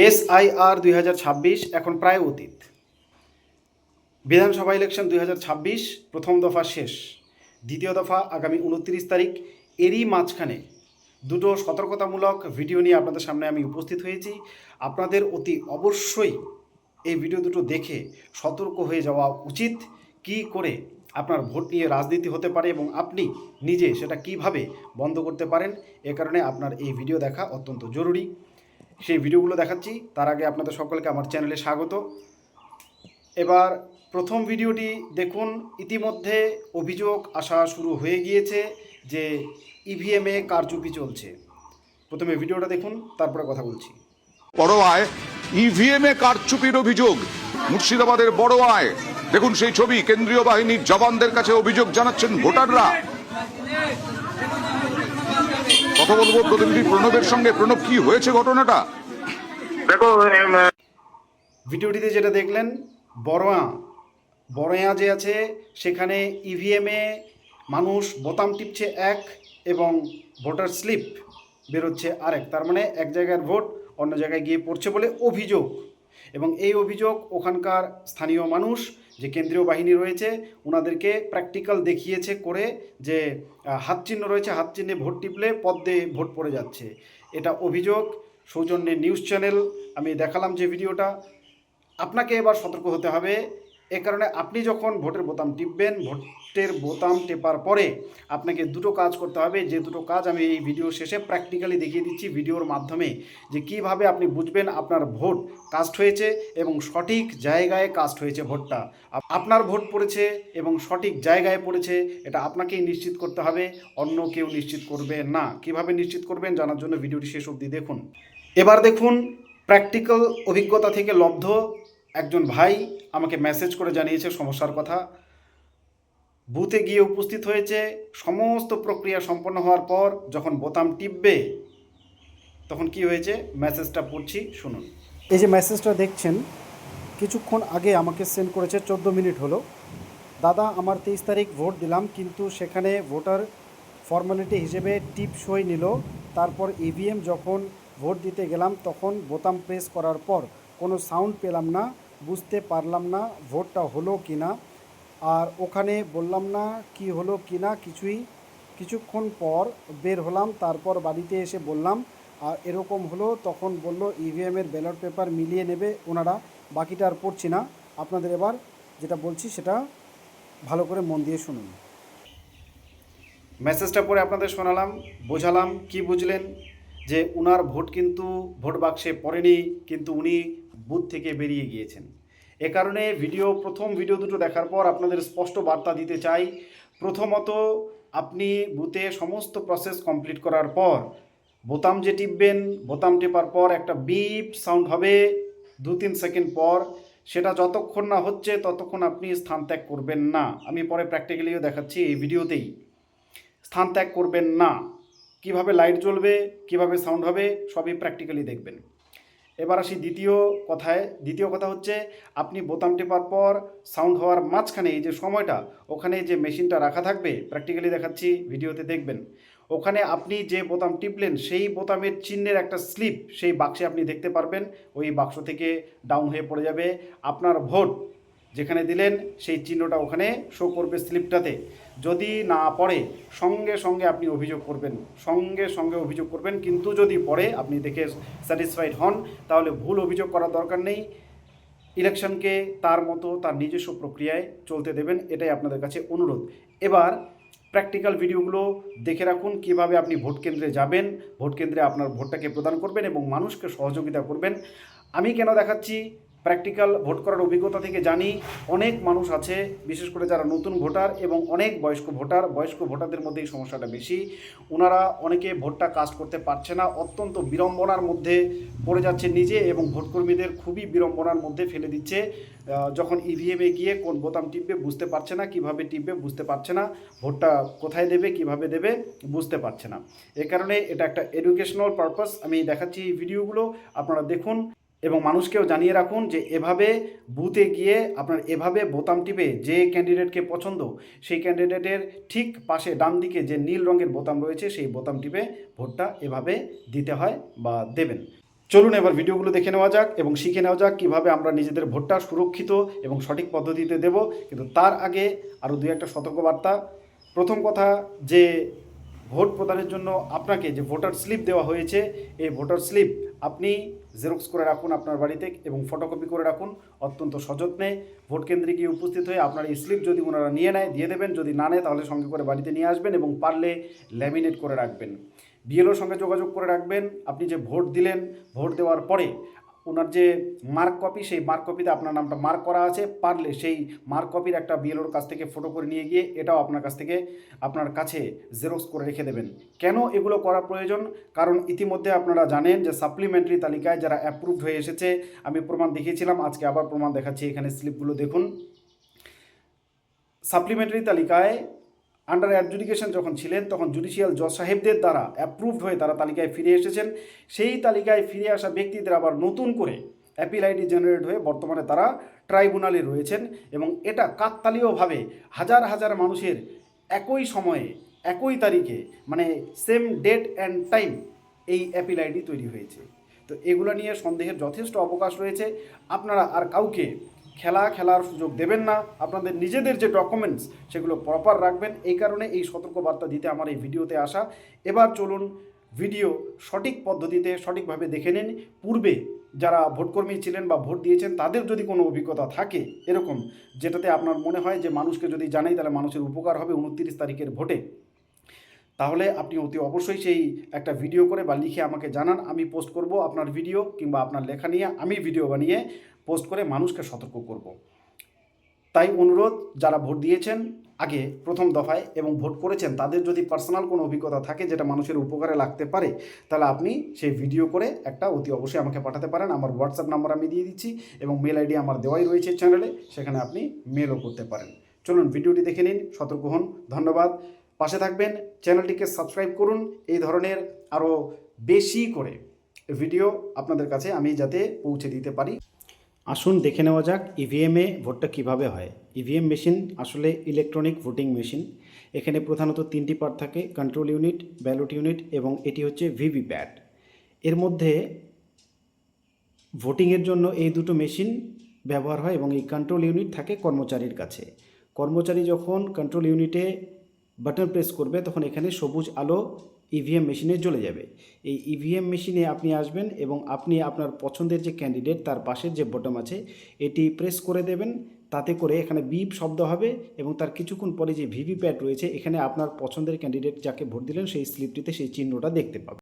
SIR 2026 এখন প্রায় অতীত। বিধানসভা ইলেকশন 2026 প্রথম দফা শেষ, দ্বিতীয় দফা আগামী 29 তারিখ। এরই মাঝখানে দুটো সতর্কতামূলক ভিডিও নিয়ে আপনাদের সামনে আমি উপস্থিত হয়েছি। আপনাদের অতি অবশ্যই এই ভিডিও দুটো দেখে সতর্ক হয়ে যাওয়া উচিত, কি করে আপনার ভোট নিয়ে রাজনীতি হতে পারে এবং আপনি নিজে সেটা কিভাবে বন্ধ করতে পারেন। এ কারণে আপনার এই ভিডিও দেখা অত্যন্ত জরুরি। সেই ভিডিওগুলো দেখাচ্ছি, তার আগে আপনাদের সকলকে আমার চ্যানেলে স্বাগত। এবার প্রথম ভিডিওটি দেখুন। ইতিমধ্যে অভিযোগ আসা শুরু হয়ে গিয়েছে যে ইভিএমে কারচুপি চলছে। প্রথমে ভিডিওটা দেখুন, তারপরে কথা বলছি। বড়োয়ায় ইভিএমে কারচুপির অভিযোগ, মুর্শিদাবাদের বড়োয়ায় দেখুন সেই ছবি। কেন্দ্রীয় বাহিনীর জওয়ানদের কাছে অভিযোগ জানাচ্ছেন ভোটাররা। কথা বলবো প্রতিনিধি প্রণবের সঙ্গে। প্রণব, কি হয়েছে ঘটনাটা? দেখো, ভিডিওটিতে যেটা দেখলেন, বড়োয়া যে আছে সেখানে ইভিএমে মানুষ বোতাম টিপছে এক এবং ভোটার স্লিপ বেরোচ্ছে আরেক। তার মানে এক জায়গার ভোট অন্য জায়গায় গিয়ে পড়ছে বলে অভিযোগ। এবং এই অভিযোগ ওখানকার স্থানীয় মানুষ, যে কেন্দ্রীয় বাহিনী রয়েছে, ওনাদেরকে প্র্যাকটিক্যাল দেখিয়েছে করে যে হাত চিহ্ন রয়েছে, হাত চিহ্নে ভোট টিপলে পদ্মে ভোট পড়ে যাচ্ছে। এটা অভিযোগ। সৌজন্যে নিউজ চ্যানেল আমি দেখালাম যে ভিডিওটা। আপনাকে এবার সতর্ক হতে হবে। এ কারণে আপনি যখন ভোটের বোতাম টিপবেন, ভোটের বোতাম টেপার পরে আপনাকে দুটো কাজ করতে হবে, যে দুটো কাজ আমি এই ভিডিও শেষে প্র্যাকটিক্যালি দেখিয়ে দিচ্ছি ভিডিওর মাধ্যমে, যে কিভাবে আপনি বুঝবেন আপনার ভোট কাস্ট হয়েছে এবং সঠিক জায়গায় কাস্ট হয়েছে ভোটটা। আপনার ভোট পড়েছে এবং সঠিক জায়গায় পড়েছে, এটা আপনাকেই নিশ্চিত করতে হবে, অন্য কেউ নিশ্চিত করবে না। কিভাবে নিশ্চিত করবেন জানার জন্য ভিডিওটি শেষ অবধি দেখুন। এবার দেখুন, প্র্যাকটিক্যাল অভিজ্ঞতা থেকে লব্ধ একজন ভাই আমাকে মেসেজ করে জানিয়েছে সমস্যার কথা। বুথে গিয়ে উপস্থিত হয়েছে, সমস্ত প্রক্রিয়া সম্পন্ন হওয়ার পর যখন বোতাম টিপবে তখন কি হয়েছে, মেসেজটা পড়ছি, শুনুন। এই যে মেসেজটা দেখছেন, কিছুক্ষণ আগে আমাকে সেন্ড করেছে, 14 মিনিট হলো। দাদা, আমার 23 তারিখ ভোট দিলাম, কিন্তু সেখানে ভোটার ফর্মালিটি হিসেবে টিপ সই নিল। তারপর ইভিএম যখন ভোট দিতে গেলাম তখন বোতাম প্রেস করার পর কোনো সাউন্ড পেলাম না, বুঝতে পারলাম না ভোটটা হলো কি না। আর ওখানে বললাম না কি হলো কি না কিছুই। কিছুক্ষণ পর বের হলাম, তারপর বাড়িতে এসে বললাম আর এরকম হলো। তখন বলল ইভিএমের ব্যালট পেপার মিলিয়ে নেবে ওনারা, বাকিটা আর পড়ছি না। আপনাদের এবার যেটা বলছি সেটা ভালো করে মন দিয়ে শুনুন। মেসেজটা পড়ে আপনাদের শোনালাম, বোঝালাম। কি বুঝলেন? যে উনার ভোট কিন্তু ভোট বাক্সে পড়েনি, কিন্তু উনি বুথ থেকে বেরিয়ে গিয়েছেন। এ কারণে প্রথম ভিডিও দুটো দেখার পর আপনাদের স্পষ্ট বার্তা দিতে চাই। প্রথমত, আপনি বুথে সমস্ত প্রসেস কমপ্লিট করার পর বোতাম যে টিপবেন, বোতাম টেপার পর একটা বিপ সাউন্ড হবে 2-3 সেকেন্ড পর। সেটা যতক্ষণ না হচ্ছে ততক্ষণ আপনি স্থান ত্যাগ করবেন না। আমি পরে প্র্যাকটিক্যালিও দেখাচ্ছি এই ভিডিওতেই। স্থান ত্যাগ করবেন না। কিভাবে লাইট জ্বলবে, কিভাবে সাউন্ড হবে, সবই প্র্যাকটিক্যালি দেখবেন। এবার আসি দ্বিতীয় কথা হচ্ছে, আপনি বোতাম টেপার পর সাউন্ড হওয়ার মাঝখানে এই যে সময়টা, ওখানে যে মেশিনটা রাখা থাকবে, প্র্যাকটিক্যালি দেখাচ্ছি, ভিডিওতে দেখবেন। ওখানে আপনি যে বোতাম টিপলেন সেই বোতামের চিহ্নের একটা স্লিপ সেই বাক্সে আপনি দেখতে পারবেন। ওই বাক্স থেকে ডাউন হয়ে পড়ে যাবে আপনার ভোট যেখানে দিলেন, সেই চিহ্নটা ওখানে শো করবে স্লিপটাতে। যদি না পড়ে সঙ্গে সঙ্গে আপনি অভিযোগ করবেন। কিন্তু যদি পড়ে, আপনি দেখে স্যাটিসফাইড হন, তাহলে ভুল অভিযোগ করার দরকার নেই। ইলেকশনকে তার মতো তার নিজস্ব প্রক্রিয়ায় চলতে দেবেন, এটাই আপনাদের কাছে অনুরোধ। এবার প্র্যাকটিক্যাল ভিডিওগুলো দেখে রাখুন, কিভাবে আপনি ভোট কেন্দ্রে যাবেন, ভোট কেন্দ্রে আপনার ভোটটাকে প্রদান করবেন এবং মানুষকে সহযোগিতা করবেন। আমি কেন দেখাচ্ছি, প্র্যাকটিক্যাল ভোট করার অভিজ্ঞতা থেকে জানি অনেক মানুষ আছে, বিশেষ করে যারা নতুন ভোটার এবং অনেক বয়স্ক ভোটারদের মধ্যে এই সমস্যাটা বেশি। ওনারা অনেকে ভোটটা কাস্ট করতে পারছে না, অত্যন্ত বিড়ম্বনার মধ্যে পড়ে যাচ্ছে নিজে এবং ভোটকর্মীদের খুবই বিড়ম্বনার মধ্যে ফেলে দিচ্ছে। যখন ইভিএমে গিয়ে কোন বোতাম টিপবে বুঝতে পারছে না, কিভাবে টিপবে বুঝতে পারছে না, ভোটটা কোথায় দেবে, কিভাবে দেবে বুঝতে পারছে না। এ কারণে এটা একটা এডুকেশনাল পারপাস, আমি দেখাচ্ছি এই ভিডিওগুলো, আপনারা দেখুন এবং মানুষকেও জানিয়ে রাখুন যে এভাবে বুথে গিয়ে আপনার এভাবে বোতাম টিপে যে ক্যান্ডিডেটকে পছন্দ সেই ক্যান্ডিডেটের ঠিক পাশে ডান দিকে যে নীল রঙের বোতাম রয়েছে সেই বোতাম টিপে ভোটটা এভাবে দিতে হয় বা দেবেন। চলুন এবার ভিডিওগুলো দেখে নেওয়া যাক এবং শিখে নেওয়া যাক কীভাবে আমরা নিজেদের ভোটটা সুরক্ষিত এবং সঠিক পদ্ধতিতে দেব। কিন্তু তার আগে আরও দুই একটা সতর্কবার্তা। প্রথম কথা, যে ভোট প্রদানের জন্য আপনাকে যে ভোটার স্লিপ দেওয়া হয়েছে, এই ভোটার স্লিপ আপনি জেরক্স করে রাখুন আপনার বাড়িতে এবং ফটোকপি করে রাখুন অত্যন্ত সযত্নে। ভোট কেন্দ্রে গিয়ে উপস্থিত হয়ে আপনার এই স্লিপ যদি ওনারা নিয়ে নেয় দিয়ে দেবেন, যদি না নেয় তাহলে সঙ্গে করে বাড়িতে নিয়ে আসবেন এবং পারলে ল্যামিনেট করে রাখবেন। বিএলওর সঙ্গে যোগাযোগ করে রাখবেন। আপনি যে ভোট দিলেন, ভোট দেওয়ার পরে ওনার যে মার্ক কপি, সেই মার্ক কপিতে আপনার নামটা মার্ক করা আছে, পারলে সেই মার্ক কপির একটা বিএলওর কাছ থেকে ফটো করে নিয়ে গিয়ে এটাও আপনার কাছ থেকে আপনার কাছে জেরক্স করে রেখে দেবেন। কেন এগুলো করা প্রয়োজন? কারণ ইতিমধ্যে আপনারা জানেন যে সাপ্লিমেন্টারি তালিকায় যারা অ্যাপ্রুভড হয়ে এসেছে, আমি প্রমাণ দেখিয়েছিলাম, আজকে আবার প্রমাণ দেখাচ্ছি, এখানে স্লিপগুলো দেখুন। সাপ্লিমেন্টারি তালিকায় আন্ডার অ্যাডজুডিকেশন যখন ছিলেন তখন জুডিশিয়াল জজ সাহেবদের দ্বারা অ্যাপ্রুভড হয়ে তারা তালিকায় ফিরে এসেছেন। সেই তালিকায় ফিরে আসা ব্যক্তিদের আবার নতুন করে অ্যাপিল আইডি জেনারেট হয়ে বর্তমানে তারা ট্রাইব্যুনালে রয়েছেন এবং এটা কাকতালীয়ভাবে হাজার হাজার মানুষের একই সময়ে একই তারিখে, মানে সেম ডেট অ্যান্ড টাইম এই অ্যাপিল আইডি তৈরি হয়েছে। তো এগুলো নিয়ে সন্দেহের যথেষ্ট অবকাশ রয়েছে। আপনারা আর কাউকে খেলার সুযোগ দেবেন না। আপনাদের নিজেদের যে ডকুমেন্টস সেগুলো প্রপার রাখবেন। এই কারণে এই সতর্কবার্তা দিতে আমার এই ভিডিওতে আসা। এবার চলুন ভিডিও সঠিক পদ্ধতিতে সঠিকভাবে দেখে নিন। পূর্বে যারা ভোটকর্মী ছিলেন বা ভোট দিয়েছেন তাদের যদি কোনো অভিজ্ঞতা থাকে এরকম, যেটাতে আপনার মনে হয় যে মানুষকে যদি জানাই তাহলে মানুষের উপকার হবে 29 তারিখের ভোটে, তাহলে আপনি অতি অবশ্যই সেই একটা ভিডিও করে বা লিখে আমাকে জানান। আমি পোস্ট করব আপনার ভিডিও কিংবা আপনার লেখা নিয়ে আমি ভিডিও বানিয়ে পোস্ট করে মানুষকে সতর্ক করব। তাই অনুরোধ, যারা ভোট দিয়েছেন আগে প্রথম দফায় এবং ভোট করেছেন তাদের যদি পার্সোনাল কোনো অভিজ্ঞতা থাকে যেটা মানুষের উপকারে লাগতে পারে, তাহলে আপনি সেই ভিডিও করে একটা অতি অবশ্যই আমাকে পাঠাতে পারেন। আমার হোয়াটসঅ্যাপ নাম্বার আমি দিয়ে দিচ্ছি এবং মেল আইডি আমার দেওয়াই রয়েছে চ্যানেলে, সেখানে আপনি মেলও করতে পারেন। চলুন ভিডিওটি দেখে নিন, সতর্ক হন। ধন্যবাদ। পাশে থাকবেন, চ্যানেলটিকে সাবস্ক্রাইব করুন। এই ধরনের আরও বেশি করে ভিডিও আপনাদের কাছে আমি যাতে পৌঁছে দিতে পারি। আসুন দেখে নেওয়া যাক ইভিএমে ভোটটা কিভাবে হয়। ইভিএম মেশিন আসলে ইলেকট্রনিক ভোটিং মেশিন। এখানে প্রধানত 3টি পার্ট থাকে, কন্ট্রোল ইউনিট, ব্যালট ইউনিট এবং এটি হচ্ছে ভিভিপ্যাট। এর মধ্যে ভোটিংয়ের জন্য এই দুটো মেশিন ব্যবহার হয় এবং এই কন্ট্রোল ইউনিট থাকে কর্মচারীর কাছে। কর্মচারী যখন কন্ট্রোল ইউনিটে বাটন প্রেস করবে তখন এখানে সবুজ আলো ইভিএম মেশিনে জ্বলে যাবে। এই ইভিএম মেশিনে আপনি আসবেন এবং আপনি আপনার পছন্দের যে ক্যান্ডিডেট তার পাশের যে বটন আছে এটি প্রেস করে দেবেন। তাতে করে এখানে বিপ শব্দ হবে এবং তার কিছুক্ষণ পরে যে ভিভিপ্যাট রয়েছে এখানে আপনার পছন্দের ক্যান্ডিডেট যাকে ভোট দিলেন সেই স্লিপটিতে সেই চিহ্নটা দেখতে পাবেন।